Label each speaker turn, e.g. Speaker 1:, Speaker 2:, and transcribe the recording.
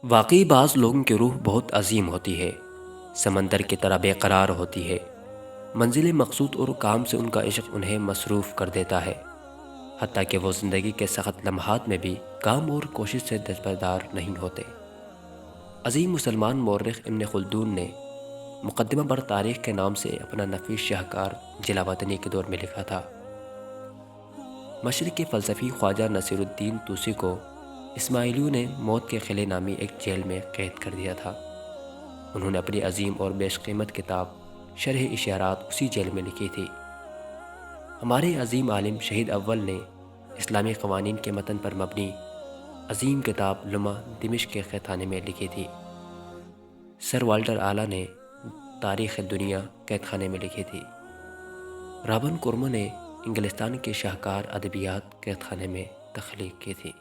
Speaker 1: واقعی بعض لوگوں کی روح بہت عظیم ہوتی ہے، سمندر کی طرح بے قرار ہوتی ہے۔ منزل مقصود اور کام سے ان کا عشق انہیں مصروف کر دیتا ہے، حتیٰ کہ وہ زندگی کے سخت لمحات میں بھی کام اور کوشش سے دستبردار نہیں ہوتے۔ عظیم مسلمان مورخ ابن خلدون نے مقدمہ بر تاریخ کے نام سے اپنا نفیس شاہکار جلا وطنی کے دور میں لکھا تھا۔ مشرق کے فلسفی خواجہ نصیر الدین طوسی کو اسماعیلیوں نے موت کے قلعے نامی ایک جیل میں قید کر دیا تھا۔ انہوں نے اپنی عظیم اور بیش قیمت کتاب شرح اشارات اسی جیل میں لکھی تھی۔ ہمارے عظیم عالم شہید اول نے اسلامی قوانین کے متن پر مبنی عظیم کتاب لمع دمشق کے قید خانے میں لکھی تھی۔ سر والٹر آلا نے تاریخ دنیا قید خانے میں لکھی تھی۔ رابن کورمو نے انگلستان کے شاہکار ادبیات قید خانے میں تخلیق کی تھی۔